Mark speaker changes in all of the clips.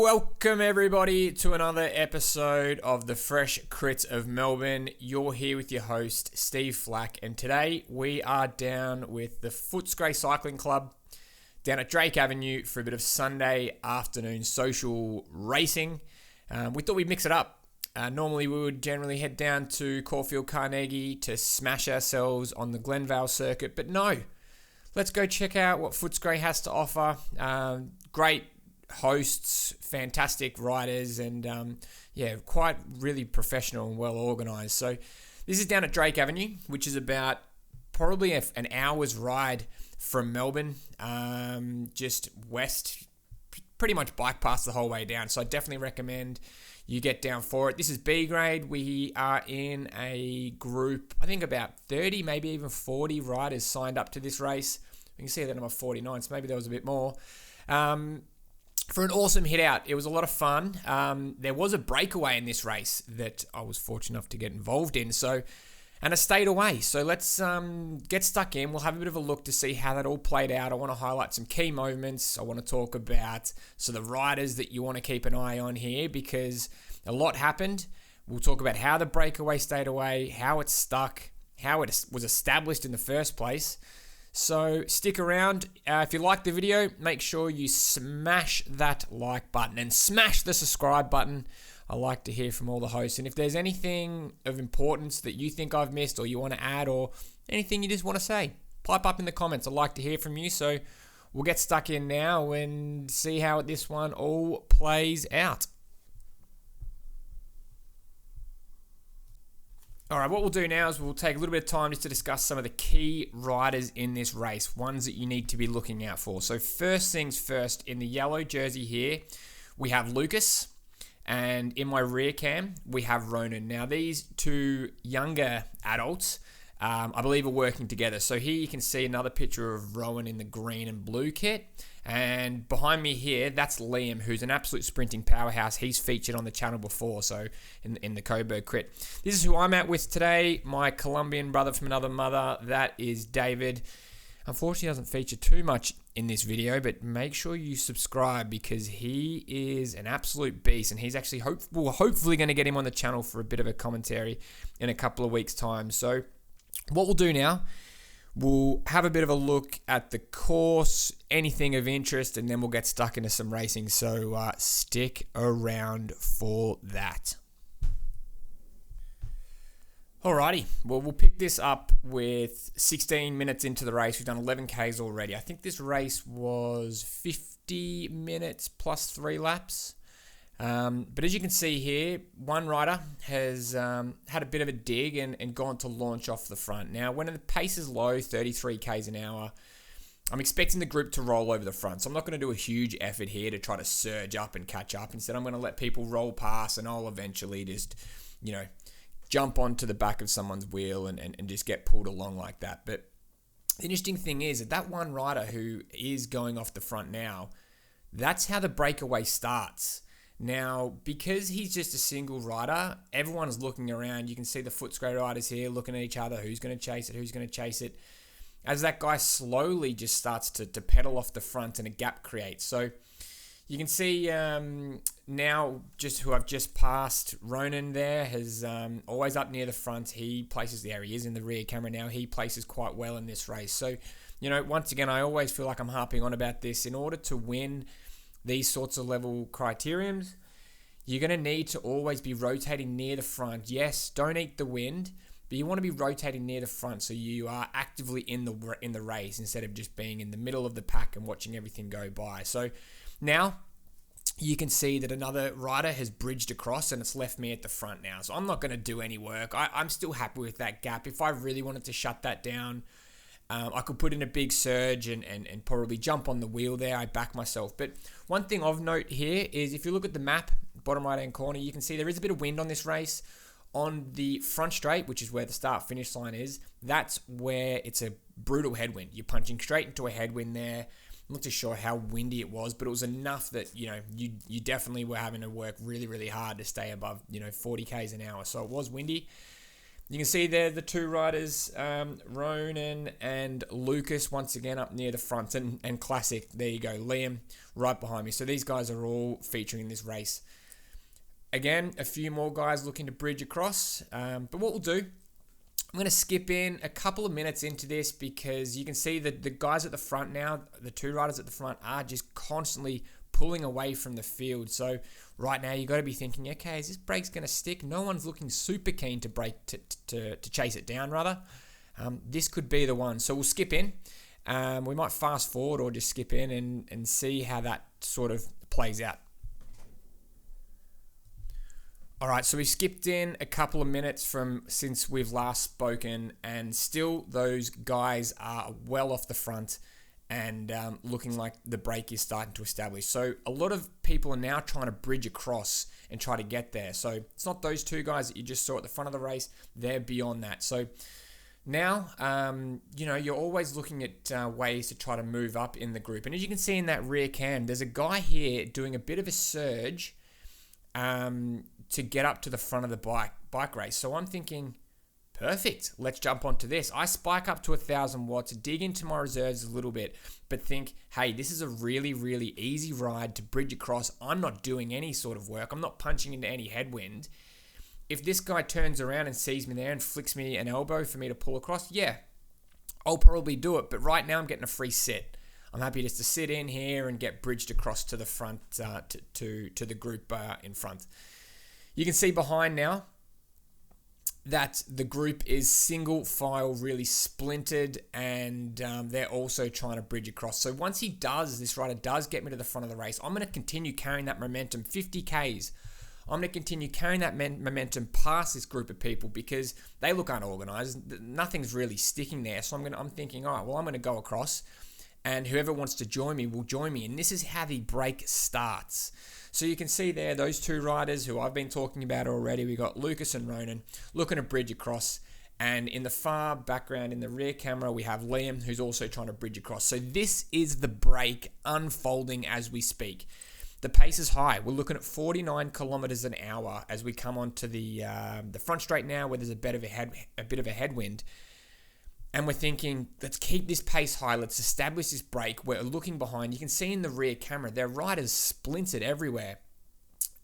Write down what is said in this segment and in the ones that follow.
Speaker 1: Welcome everybody to another episode of the Fresh Crits of Melbourne. You're here with your host Steve Flack, and today we are down with the Footscray Cycling Club down at Drake Avenue for a bit of Sunday afternoon social racing. We thought we'd mix it up. Normally we would generally head down to Caulfield Carnegie to smash ourselves on the Glenvale circuit, but no. Let's go check out what Footscray has to offer. Great hosts, fantastic riders, and quite really professional and well organised. So this is down at Drake Avenue, which is about probably an hour's ride from Melbourne, just west, pretty much bike pass the whole way down. So I definitely recommend you get down for it. This is B grade. We are in a group, I think about 30, maybe even 40 riders signed up to this race. You can see that number 49, so maybe there was a bit more. For an awesome hit out. It was a lot of fun. There was a breakaway in this race that I was fortunate enough to get involved in. And I stayed away. So let's get stuck in. We'll have a bit of a look to see how that all played out. I want to highlight some key moments. I want to talk about the riders that you want to keep an eye on here because a lot happened. We'll talk about how the breakaway stayed away, how it stuck, how it was established in the first place. So stick around. If you like the video, make sure you smash that like button and smash the subscribe button. I like to hear from all the hosts. And if there's anything of importance that you think I've missed or you want to add or anything you just want to say, pipe up in the comments. I'd like to hear from you. So we'll get stuck in now and see how this one all plays out. All right, what we'll do now is we'll take a little bit of time just to discuss some of the key riders in this race, ones that you need to be looking out for. So first things first, in the yellow jersey here, we have Lucas, and in my rear cam, we have Ronan. Now, these two younger adults, I believe, are working together. So here you can see another picture of Rowan in the green and blue kit. And behind me here, that's Liam, who's an absolute sprinting powerhouse. He's featured on the channel before, so in the Coburg crit. This is who I'm at with today, my Colombian brother from another mother. That is David. Unfortunately, doesn't feature too much in this video, but make sure you subscribe because he is an absolute beast, and he's actually hopefully going to get him on the channel for a bit of a commentary in a couple of weeks' time. So what we'll do now, we'll have a bit of a look at the course, anything of interest, and then we'll get stuck into some racing. So stick around for that. Alrighty, well, we'll pick this up with 16 minutes into the race. We've done 11 Ks already. I think this race was 50 minutes plus 3 laps. But as you can see here, one rider has had a bit of a dig and gone to launch off the front. Now, when the pace is low, 33 Ks an hour, I'm expecting the group to roll over the front. So I'm not going to do a huge effort here to try to surge up and catch up. Instead, I'm going to let people roll past, and I'll eventually just, jump onto the back of someone's wheel and just get pulled along like that. But the interesting thing is that one rider who is going off the front now, that's how the breakaway starts. Now, because he's just a single rider, everyone's looking around. You can see the Footscray riders here looking at each other. Who's going to chase it? Who's going to chase it? As that guy slowly just starts to pedal off the front and a gap creates. So you can see now just who I've just passed, Ronan there, has always up near the front. He places there. He is in the rear camera now. He places quite well in this race. So, once again, I always feel like I'm harping on about this. In order to win these sorts of level criteriums, you're going to need to always be rotating near the front. Yes, don't eat the wind, but you want to be rotating near the front so you are actively in the race instead of just being in the middle of the pack and watching everything go by. So now you can see that another rider has bridged across and it's left me at the front now. So I'm not going to do any work. I'm still happy with that gap. If I really wanted to shut that down, I could put in a big surge and probably jump on the wheel there. I back myself. But one thing of note here is if you look at the map, bottom right hand corner, you can see there is a bit of wind on this race. On the front straight, which is where the start-finish line is, that's where it's a brutal headwind. You're punching straight into a headwind there. I'm not too sure how windy it was, but it was enough that, you definitely were having to work really, really hard to stay above, 40 Ks an hour. So it was windy. You can see there the two riders, Ronan and Lucas, once again up near the front. And classic, there you go, Liam right behind me. So these guys are all featuring in this race. Again, a few more guys looking to bridge across. But what we'll do, I'm going to skip in a couple of minutes into this because you can see that the guys at the front now, the two riders at the front, are just constantly pulling away from the field. So right now you've got to be thinking, okay, is this break's going to stick? No one's looking super keen to break to chase it down, rather. This could be the one. So we'll skip in. We might fast forward or just skip in and see how that sort of plays out. All right, so we skipped in a couple of minutes from since we've last spoken, and still those guys are well off the front and looking like the break is starting to establish. So a lot of people are now trying to bridge across and try to get there. So it's not those two guys that you just saw at the front of the race. They're beyond that. So now, you're always looking at ways to try to move up in the group. And as you can see in that rear cam, there's a guy here doing a bit of a surge to get up to the front of the bike race. So I'm thinking, perfect, let's jump onto this. I spike up to 1,000 watts, dig into my reserves a little bit, but think, hey, this is a really, really easy ride to bridge across. I'm not doing any sort of work. I'm not punching into any headwind. If this guy turns around and sees me there and flicks me an elbow for me to pull across, yeah, I'll probably do it. But right now I'm getting a free sit. I'm happy just to sit in here and get bridged across to the front, to the group in front. You can see behind now that the group is single file, really splintered, and they're also trying to bridge across. So once this rider does get me to the front of the race, I'm going to continue carrying that momentum, 50 Ks. I'm going to continue carrying that momentum past this group of people because they look unorganized. Nothing's really sticking there. So I'm thinking, all right, well, I'm going to go across, and whoever wants to join me will join me. And this is how the break starts. So you can see there, those two riders who I've been talking about already, we got Lucas and Ronan looking to bridge across. And in the far background, in the rear camera, we have Liam, who's also trying to bridge across. So this is the break unfolding as we speak. The pace is high. We're looking at 49 kilometers an hour as we come onto the front straight now, where there's a bit of a headwind. And we're thinking, let's keep this pace high. Let's establish this break. We're looking behind. You can see in the rear camera, their riders splintered everywhere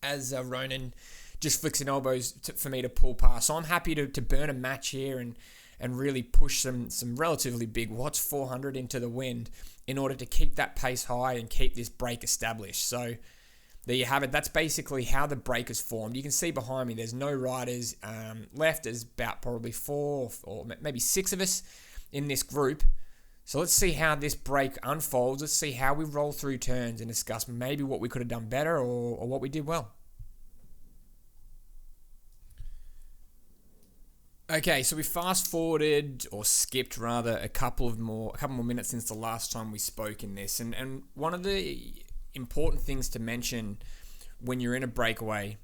Speaker 1: as Ronan just flicks an elbows for me to pull past. So I'm happy to burn a match here and really push some relatively big watts, 400 into the wind, in order to keep that pace high and keep this break established. So there you have it. That's basically how the break is formed. You can see behind me, there's no riders left. There's about probably 4 or maybe 6 of us in this group. So let's see how this break unfolds. Let's see how we roll through turns and discuss maybe what we could have done better or what we did well. Okay, so we fast forwarded, or skipped rather, a couple more minutes since the last time we spoke in this. And one of the important things to mention when you're in a breakaway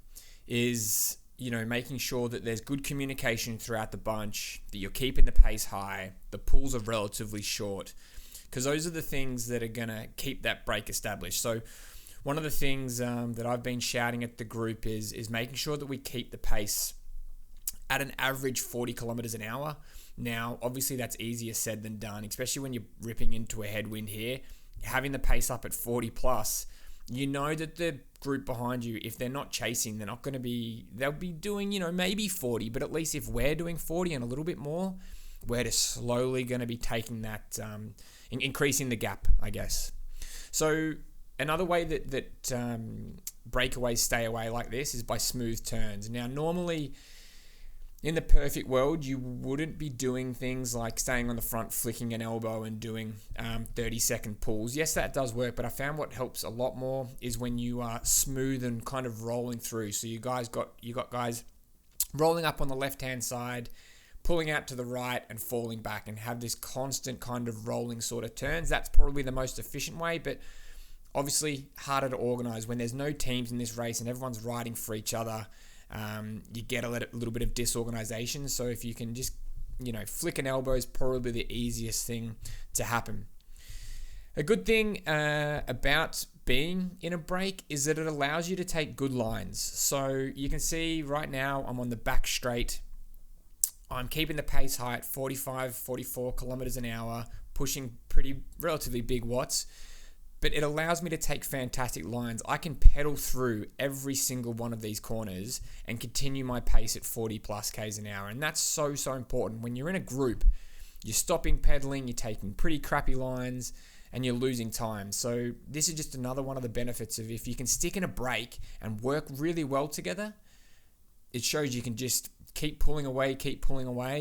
Speaker 1: is, making sure that there's good communication throughout the bunch, that you're keeping the pace high, the pulls are relatively short, because those are the things that are going to keep that break established. So one of the things that I've been shouting at the group is making sure that we keep the pace at an average 40 kilometers an hour. Now, obviously that's easier said than done, especially when you're ripping into a headwind here. Having the pace up at 40 plus, you know that the group behind you, if they're not chasing, they'll be doing, maybe 40, but at least if we're doing 40 and a little bit more, we're just slowly going to be taking that, increasing the gap, I guess. So another way that breakaways stay away like this is by smooth turns. Now, normally, in the perfect world, you wouldn't be doing things like staying on the front, flicking an elbow and doing 30-second pulls. Yes, that does work, but I found what helps a lot more is when you are smooth and kind of rolling through. So you got guys rolling up on the left-hand side, pulling out to the right and falling back, and have this constant kind of rolling sort of turns. That's probably the most efficient way, but obviously harder to organize when there's no teams in this race and everyone's riding for each other. You get a little bit of disorganization. So if you can just, flick an elbow is probably the easiest thing to happen. A good thing about being in a break is that it allows you to take good lines. So you can see right now I'm on the back straight I'm keeping the pace high at 45, 44 kilometers an hour, pushing pretty relatively big watts, but it allows me to take fantastic lines. I can pedal through every single one of these corners and continue my pace at 40 plus Ks an hour. And that's so important. When you're in a group, you're stopping pedaling, you're taking pretty crappy lines, and you're losing time. So this is just another one of the benefits of if you can stick in a break and work really well together, it shows you can just keep pulling away,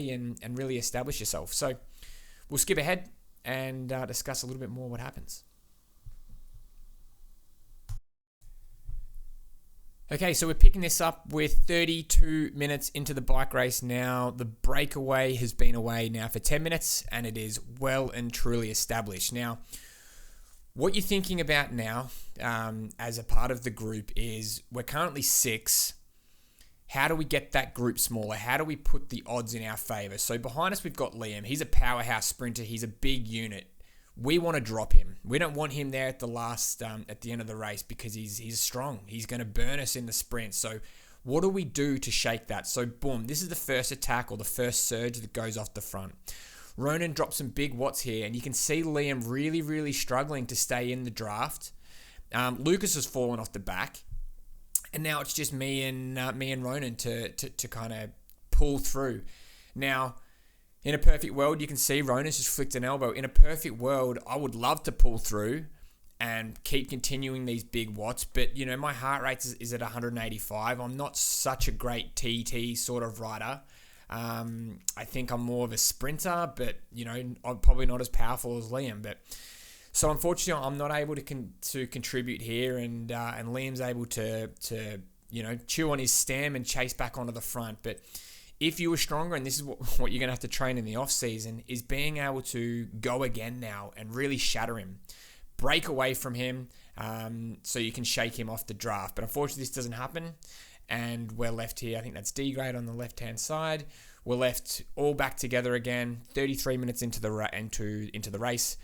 Speaker 1: and really establish yourself. So we'll skip ahead and discuss a little bit more what happens. Okay, so we're picking this up with 32 minutes into the bike race now. The breakaway has been away now for 10 minutes, and it is well and truly established. Now, what you're thinking about now as a part of the group is we're currently 6. How do we get that group smaller? How do we put the odds in our favor? So behind us, we've got Liam. He's a powerhouse sprinter. He's a big unit. We want to drop him. We don't want him there at the end of the race because he's strong. He's going to burn us in the sprint. So what do we do to shake that? So boom, this is the first attack or the first surge that goes off the front. Ronan drops some big watts here, and you can see Liam really struggling to stay in the draft. Lucas has fallen off the back, and now it's just me and Ronan to kind of pull through. Now, in a perfect world, you can see Ronan's just flicked an elbow. In a perfect world, I would love to pull through and keep continuing these big watts, but my heart rate is at 185. I'm not such a great TT sort of rider. I think I'm more of a sprinter, but I'm probably not as powerful as Liam. But so unfortunately, I'm not able to contribute here, and Liam's able to chew on his stem and chase back onto the front. But if you were stronger, and this is what you're going to have to train in the off season, is being able to go again now and really shatter him, break away from him, so you can shake him off the draft. But unfortunately, this doesn't happen, and we're left here. I think that's D grade on the left hand side. We're left all back together again. 33 minutes into the race,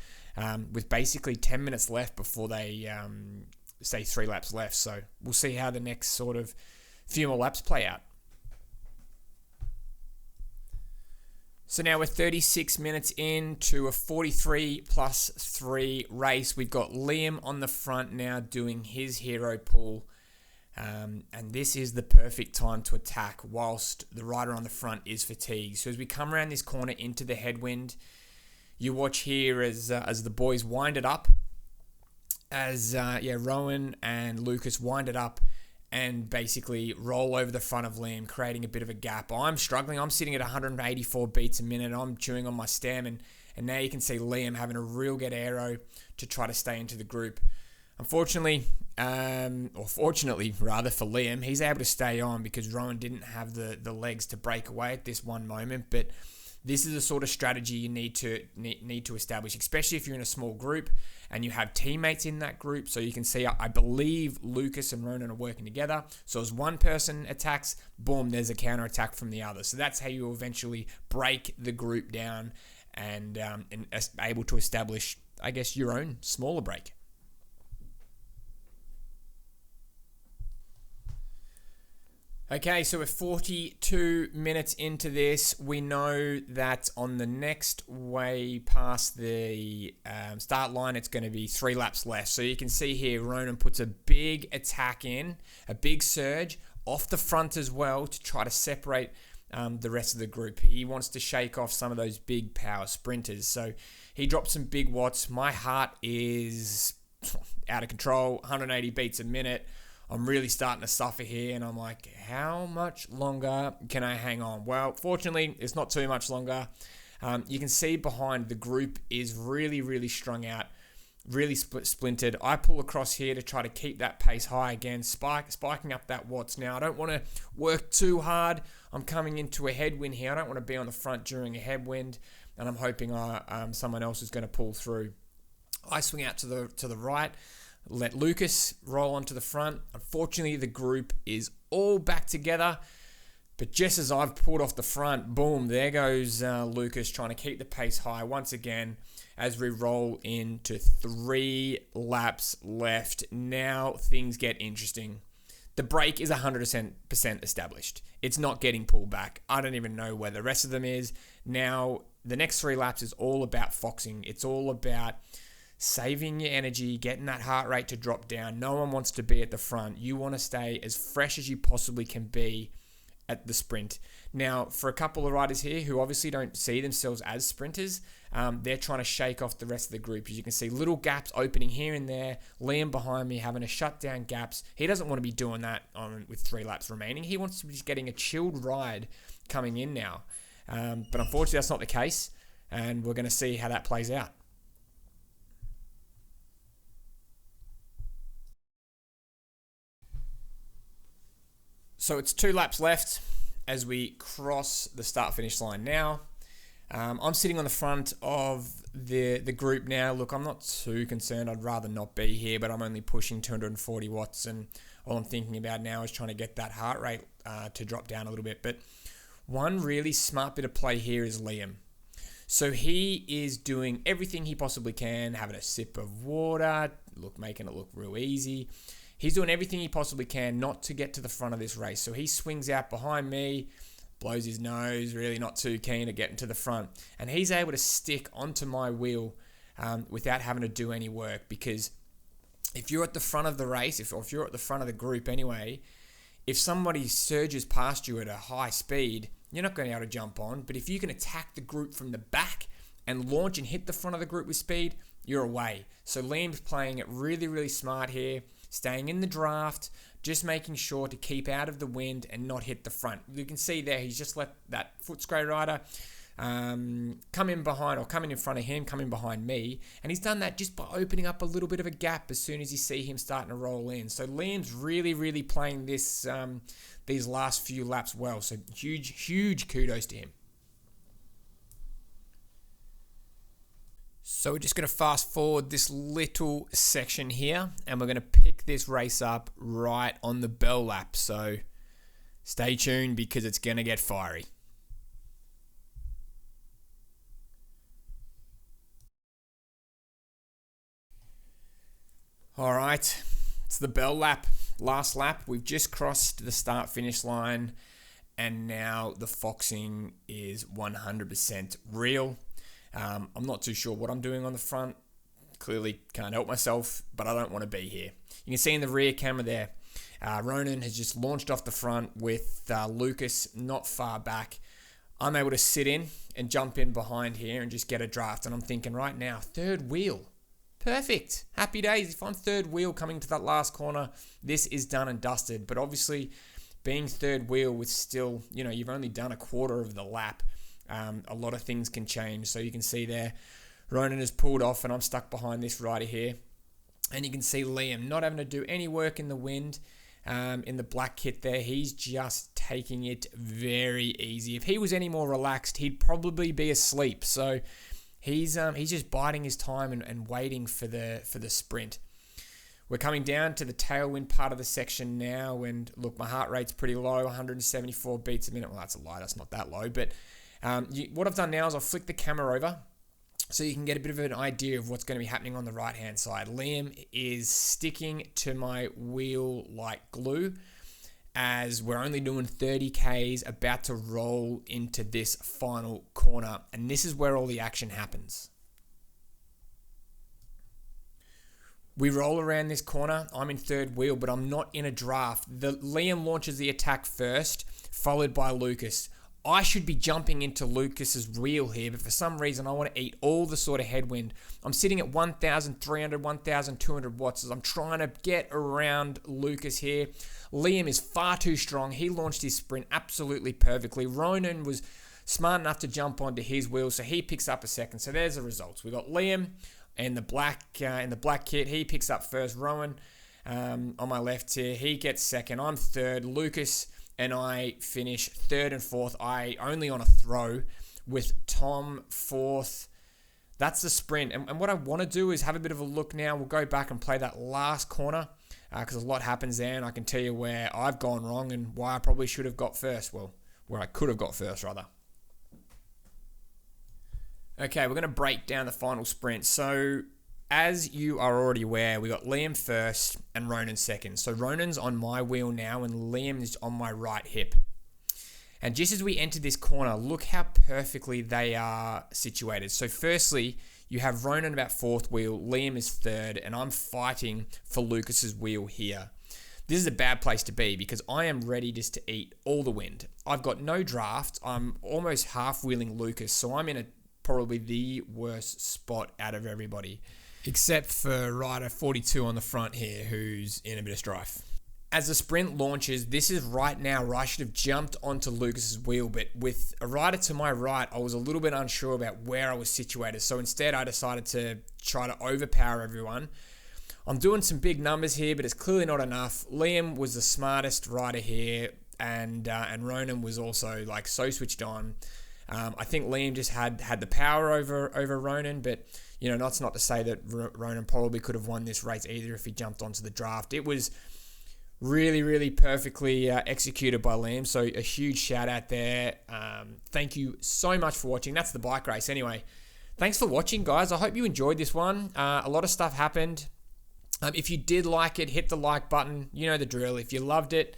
Speaker 1: with basically 10 minutes left before they say 3 laps left. So we'll see how the next sort of few more laps play out. So now we're 36 minutes into a 43 plus 3 race. We've got Liam on the front now doing his hero pull. And this is the perfect time to attack whilst the rider on the front is fatigued. So as we come around this corner into the headwind, you watch here as the boys wind it up. Rowan and Lucas wind it up and basically roll over the front of Liam, creating a bit of a gap. I'm struggling. I'm sitting at 184 beats a minute. I'm chewing on my stem, and now you can see Liam having a real good aero to try to stay into the group. Unfortunately, or fortunately rather for Liam, he's able to stay on because Rowan didn't have the legs to break away at this one moment. But this is the sort of strategy you need to establish, especially if you're in a small group and you have teammates in that group. So you can see, I believe Lucas and Ronan are working together. So as one person attacks, boom, there's a counter attack from the other. So that's how you eventually break the group down and able to establish, I guess, your own smaller break. Okay, so we're 42 minutes into this. We know that on the next way past the start line, it's going to be 3 laps left. So you can see here, Ronan puts a big attack in, a big surge off the front as well to try to separate the rest of the group. He wants to shake off some of those big power sprinters. So he drops some big watts. My heart is out of control, 180 beats a minute. I'm really starting to suffer here, and I'm like, how much longer can I hang on? Well, fortunately, it's not too much longer. You can see behind the group is really strung out, really splintered. I pull across here to try to keep that pace high again, spiking up that watts. Now, I don't want to work too hard. I'm coming into a headwind here. I don't want to be on the front during a headwind, and I'm hoping someone else is going to pull through. I swing out to the right. Let Lucas roll onto the front. Unfortunately, the group is all back together. But just as I've pulled off the front, boom, there goes Lucas trying to keep the pace high once again as we roll into 3 laps left. Now things get interesting. The break is 100% established. It's not getting pulled back. I don't even know where the rest of them is. Now, the next 3 laps is all about foxing. It's all about saving your energy, getting that heart rate to drop down. No one wants to be at the front. You want to stay as fresh as you possibly can be at the sprint. Now, for a couple of riders here who obviously don't see themselves as sprinters, they're trying to shake off the rest of the group. As you can see, little gaps opening here and there. Liam behind me having to shut down gaps. He doesn't want to be doing that with 3 laps remaining. He wants to be just getting a chilled ride coming in now. But unfortunately, that's not the case, and we're going to see how that plays out. So it's 2 laps left as we cross the start-finish line now. I'm sitting on the front of the group now. Look, I'm not too concerned. I'd rather not be here, but I'm only pushing 240 watts, and all I'm thinking about now is trying to get that heart rate to drop down a little bit. But one really smart bit of play here is Liam. So he is doing everything he possibly can, having a sip of water, making it look real easy. He's doing everything he possibly can not to get to the front of this race. So he swings out behind me, blows his nose, really not too keen to get into the front. And he's able to stick onto my wheel without having to do any work. Because if you're at the front of the race, if you're at the front of the group anyway, if somebody surges past you at a high speed, you're not going to be able to jump on. But if you can attack the group from the back and launch and hit the front of the group with speed, you're away. So Liam's playing it really, really smart here. Staying in the draft, just making sure to keep out of the wind and not hit the front. You can see there, he's just let that Footscray rider come in behind, or come in front of him, come in behind me. And he's done that just by opening up a little bit of a gap as soon as you see him starting to roll in. So Liam's really, really playing this these last few laps well. So huge kudos to him. So we're just going to fast forward this little section here, and we're going to pick this race up right on the bell lap. So stay tuned because it's going to get fiery. All right, it's the bell lap, last lap. We've just crossed the start-finish line, and now the foxing is 100% real. I'm not too sure what I'm doing on the front. Clearly can't help myself, but I don't want to be here. You can see in the rear camera there, Ronan has just launched off the front with Lucas not far back. I'm able to sit in and jump in behind here and just get a draft. And I'm thinking right now, 3rd wheel. Perfect. Happy days. If I'm 3rd wheel coming to that last corner, this is done and dusted. But obviously, being 3rd wheel with still, you've only done a quarter of the lap. A lot of things can change. So you can see there, Ronan has pulled off and I'm stuck behind this rider here. And you can see Liam not having to do any work in the wind. In the black kit there, he's just taking it very easy. If he was any more relaxed, he'd probably be asleep. So he's just biding his time and waiting for the sprint. We're coming down to the tailwind part of the section now, and look, my heart rate's pretty low, 174 beats a minute. Well, that's a lie, that's not that low, but what I've done now is I'll flick the camera over so you can get a bit of an idea of what's going to be happening on the right-hand side. Liam is sticking to my wheel like glue as we're only doing 30 Ks, about to roll into this final corner, and this is where all the action happens. We roll around this corner. I'm in 3rd wheel, but I'm not in a draft. Liam launches the attack first, followed by Lucas. I should be jumping into Lucas's wheel here, but for some reason I want to eat all the sort of headwind. I'm sitting at 1,300, 1,200 watts as I'm trying to get around Lucas here. Liam is far too strong. He launched his sprint absolutely perfectly. Ronan was smart enough to jump onto his wheel, so he picks up a second. So there's the results. We got Liam in the black kit. He picks up first. Rowan on my left here, he gets second. I'm 3rd. Lucas and I finish 3rd and 4th. I only on a throw with Tom 4th. That's the sprint. And what I want to do is have a bit of a look now. We'll go back and play that last corner because a lot happens there. And I can tell you where I've gone wrong and why I probably should have got first. Well, where I could have got first, rather. Okay, we're going to break down the final sprint. So as you are already aware, we got Liam first and Ronan second. So Ronan's on my wheel now and Liam is on my right hip. And just as we enter this corner, look how perfectly they are situated. So firstly, you have Ronan about fourth wheel, Liam is third, and I'm fighting for Lucas's wheel here. This is a bad place to be because I am ready just to eat all the wind. I've got no draft. I'm almost half wheeling Lucas, so I'm in probably the worst spot out of everybody. Except for rider 42 on the front here, who's in a bit of strife. As the sprint launches, this is right now where I should have jumped onto Lucas's wheel, but with a rider to my right, I was a little bit unsure about where I was situated. So instead, I decided to try to overpower everyone. I'm doing some big numbers here, but it's clearly not enough. Liam was the smartest rider here, and Ronan was also like so switched on. I think Liam just had the power over Ronan, but that's not to say that Ronan probably could have won this race either if he jumped onto the draft. It was really, really perfectly executed by Liam, so a huge shout out there. Thank you so much for watching. That's the bike race anyway. Thanks for watching, guys. I hope you enjoyed this one. A lot of stuff happened. If you did like it, hit the like button. You know the drill. If you loved it,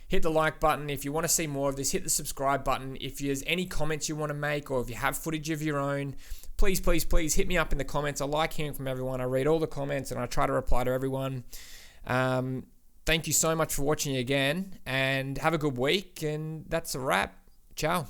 Speaker 1: hit the like button. If you want to see more of this, hit the subscribe button. If there's any comments you want to make or if you have footage of your own, please hit me up in the comments. I like hearing from everyone. I read all the comments and I try to reply to everyone. Thank you so much for watching again and have a good week. And that's a wrap. Ciao.